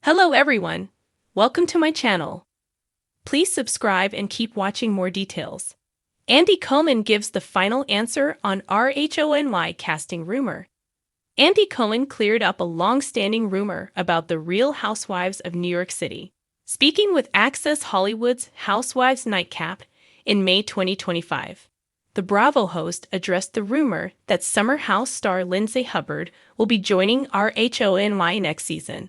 Hello everyone! Welcome to my channel. Please subscribe and keep watching more details. Andy Cohen gives the final answer on NewsRHONY casting rumor. Andy Cohen cleared up a long-standing rumor about the Real Housewives of New York City. Speaking with Access Hollywood's Housewives Nightcap in May 2025, the Bravo host addressed the rumor that Summer House star Lindsay Hubbard will be joining NewsRHONY next season.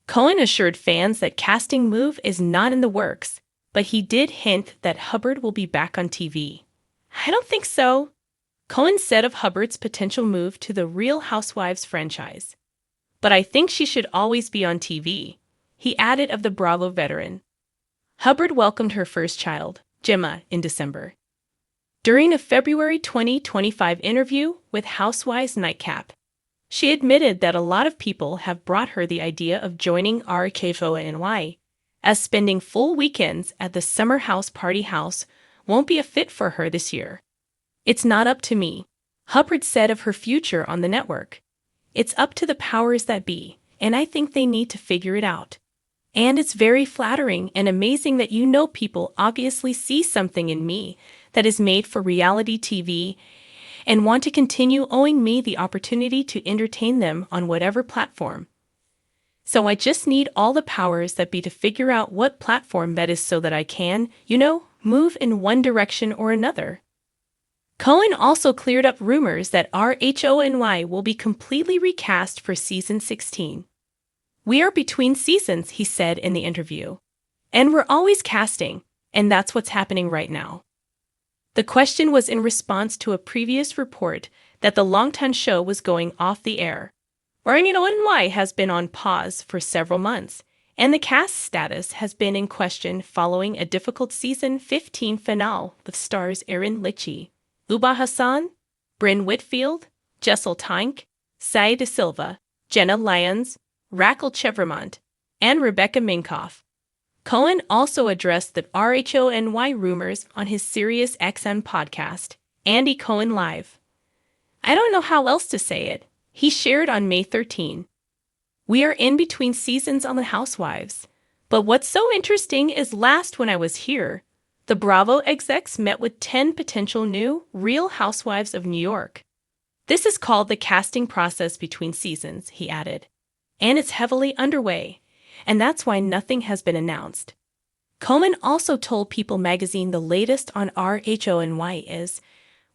Cohen assured fans that casting move is not in the works, but he did hint that Hubbard will be back on TV. I don't think so, Cohen said of Hubbard's potential move to the Real Housewives franchise. But I think she should always be on TV, he added of the Bravo veteran. Hubbard welcomed her first child, Gemma, in December. During a February 2025 interview with Housewives Nightcap, she admitted that a lot of people have brought her the idea of joining NewsRHONY, as spending full weekends at the Summer House Party House won't be a fit for her this year. It's not up to me, Hubbard said of her future on the network. It's up to the powers that be, and I think they need to figure it out. And it's very flattering and amazing that people obviously see something in me that is made for reality TV and want to continue owing me the opportunity to entertain them on whatever platform. So I just need all the powers that be to figure out what platform that is so that I can, move in one direction or another. Cohen also cleared up rumors that NewsRHONY will be completely recast for season 16. We are between seasons, he said in the interview. And we're always casting, and that's what's happening right now. The question was in response to a previous report that the longtime show was going off the air. NewsRHONY has been on pause for several months, and the cast status has been in question following a difficult season 15 finale with stars Erin Litchie, Uba Hassan, Bryn Whitfield, Jessel Taank, Sai De Silva, Jenna Lyons, Raquel Chevremont, and Rebecca Minkoff. Cohen also addressed the NewsRHONY rumors on his SiriusXM podcast, Andy Cohen Live. I don't know how else to say it, he shared on May 13. We are in between seasons on The Housewives. But what's so interesting is last when I was here, the Bravo execs met with 10 potential new Real Housewives of New York. This is called the casting process between seasons, he added. And it's heavily underway. And that's why nothing has been announced. Cohen also told People magazine the latest on NewsRHONY is,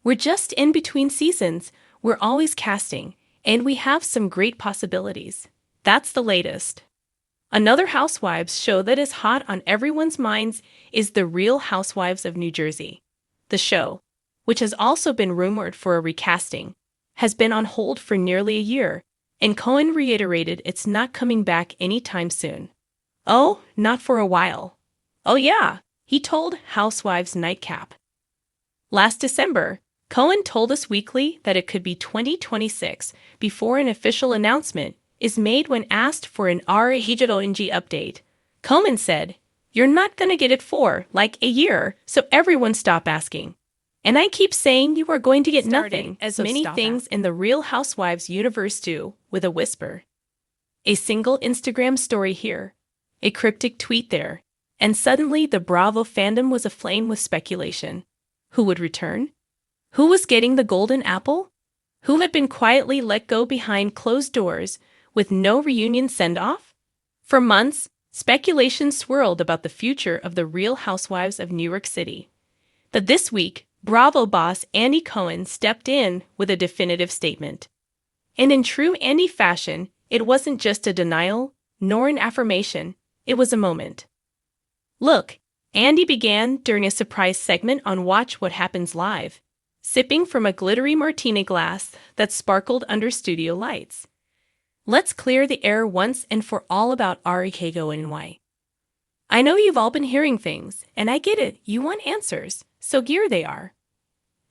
we're just in between seasons, we're always casting, and we have some great possibilities. That's the latest. Another Housewives show that is hot on everyone's minds is The Real Housewives of New Jersey. The show, which has also been rumored for a recasting, has been on hold for nearly a year, and Cohen reiterated it's not coming back anytime soon. Oh, not for a while. Oh yeah, he told Housewives Nightcap. Last December, Cohen told Us Weekly that it could be 2026 before an official announcement is made when asked for an NewsRHONY update. Cohen said, "You're not gonna get it for, a year, so everyone stop asking. And I keep saying you are going to get nothing, as many things in the Real Housewives universe do, with a whisper." A single Instagram story here, a cryptic tweet there, and suddenly the Bravo fandom was aflame with speculation. Who would return? Who was getting the golden apple? Who had been quietly let go behind closed doors with no reunion send-off? For months, speculation swirled about the future of the Real Housewives of New York City. But this week, Bravo boss Andy Cohen stepped in with a definitive statement. And in true Andy fashion, it wasn't just a denial, nor an affirmation, it was a moment. Look, Andy began during a surprise segment on Watch What Happens Live, sipping from a glittery martini glass that sparkled under studio lights. Let's clear the air once and for all about NewsRHONY. I know you've all been hearing things, and I get it, you want answers. So here they are.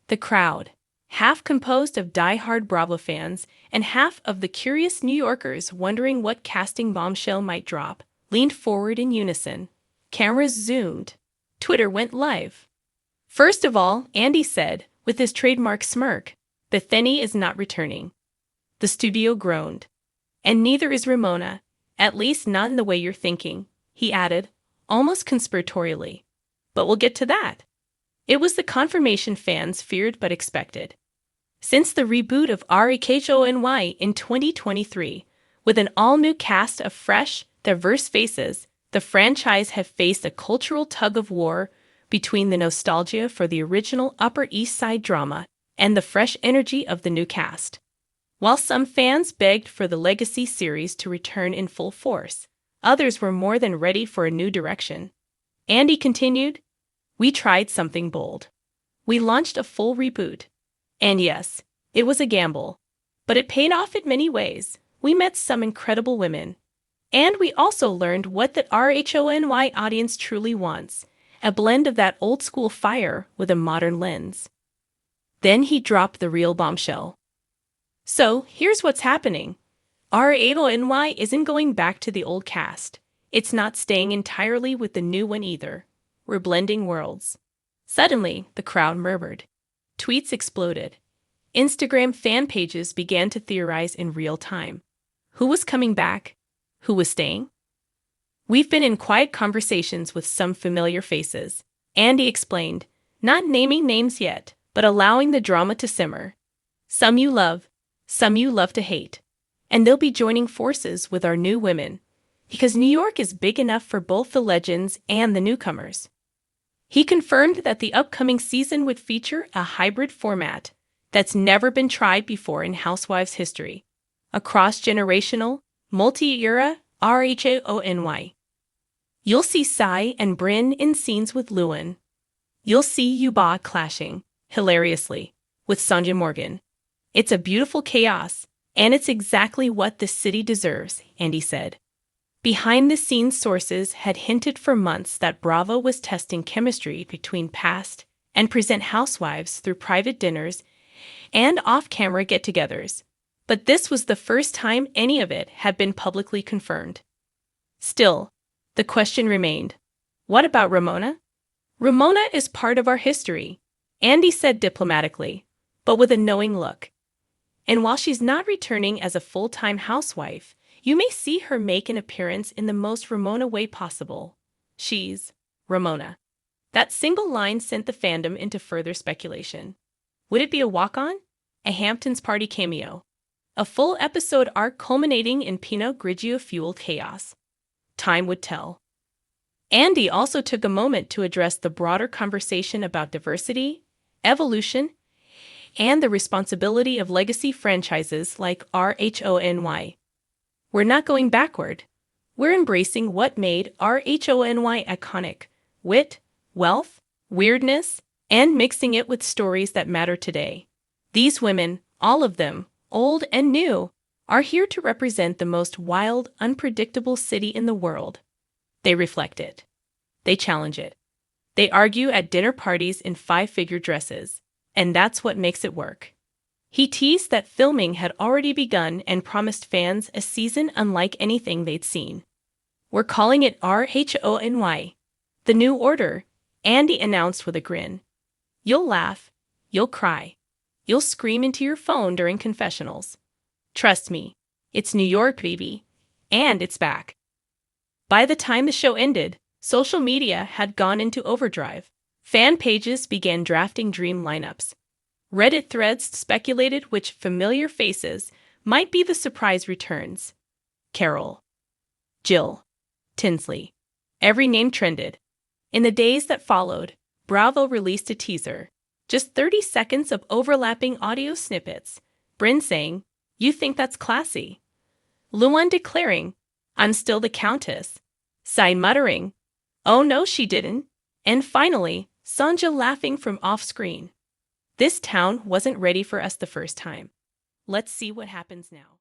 The crowd, half composed of die-hard Bravo fans and half of the curious New Yorkers wondering what casting bombshell might drop, leaned forward in unison. Cameras zoomed. Twitter went live. First of all, Andy said, with his trademark smirk, Bethany is not returning. The studio groaned. And neither is Ramona, At least not in the way you're thinking, he added, almost conspiratorially. But we'll get to that. It was the confirmation fans feared but expected. Since the reboot of NewsRHONY in 2023, with an all-new cast of fresh, diverse faces, the franchise have faced a cultural tug-of-war between the nostalgia for the original Upper East Side drama and the fresh energy of the new cast. While some fans begged for the legacy series to return in full force, others were more than ready for a new direction. Andy continued, "We tried something bold. We launched a full reboot. And yes, it was a gamble, but it paid off in many ways. We met some incredible women. And we also learned what the RHONY audience truly wants, a blend of that old-school fire with a modern lens." Then he dropped the real bombshell. "So, here's what's happening. RHONY isn't going back to the old cast. It's not staying entirely with the new one either. We're blending worlds." Suddenly, the crowd murmured. Tweets exploded. Instagram fan pages began to theorize in real time. Who was coming back? Who was staying? "We've been in quiet conversations with some familiar faces," Andy explained, not naming names yet, but allowing the drama to simmer. "Some you love, some you love to hate. And they'll be joining forces with our new women, because New York is big enough for both the legends and the newcomers." He confirmed that the upcoming season would feature a hybrid format that's never been tried before in Housewives history, a cross-generational, multi-era RHONY. You'll see Sai and Brynn in scenes with Luan. You'll see Yuba clashing, hilariously, with Sonja Morgan. "It's a beautiful chaos, and it's exactly what this city deserves," Andy said. Behind-the-scenes sources had hinted for months that Bravo was testing chemistry between past and present housewives through private dinners and off-camera get-togethers, but this was the first time any of it had been publicly confirmed. Still, the question remained, what about Ramona? "Ramona is part of our history," Andy said diplomatically, but with a knowing look. "And while she's not returning as a full-time housewife, you may see her make an appearance in the most Ramona way possible. She's Ramona." That single line sent the fandom into further speculation. Would it be a walk-on? A Hamptons party cameo? A full episode arc culminating in Pinot Grigio-fueled chaos? Time would tell. Andy also took a moment to address the broader conversation about diversity, evolution, and the responsibility of legacy franchises like RHONY. "We're not going backward. We're embracing what made RHONY iconic: wit, wealth, weirdness, and mixing it with stories that matter today. These women, all of them, old and new, are here to represent the most wild, unpredictable city in the world." They reflect it. They challenge it. They argue at dinner parties in five-figure dresses, and that's what makes it work. He teased that filming had already begun and promised fans a season unlike anything they'd seen. "We're calling it RHONY, the new order," Andy announced with a grin. "You'll laugh, you'll cry, you'll scream into your phone during confessionals. Trust me, it's New York, baby, and it's back." By the time the show ended, social media had gone into overdrive. Fan pages began drafting dream lineups. Reddit threads speculated which familiar faces might be the surprise returns. Carol, Jill, Tinsley. Every name trended. In the days that followed, Bravo released a teaser. Just 30 seconds of overlapping audio snippets. Brynn saying, "You think that's classy?" Luan declaring, "I'm still the Countess." Sai muttering, "Oh no, she didn't." And finally, Sonja laughing from off-screen. This town wasn't ready for us the first time. Let's see what happens now.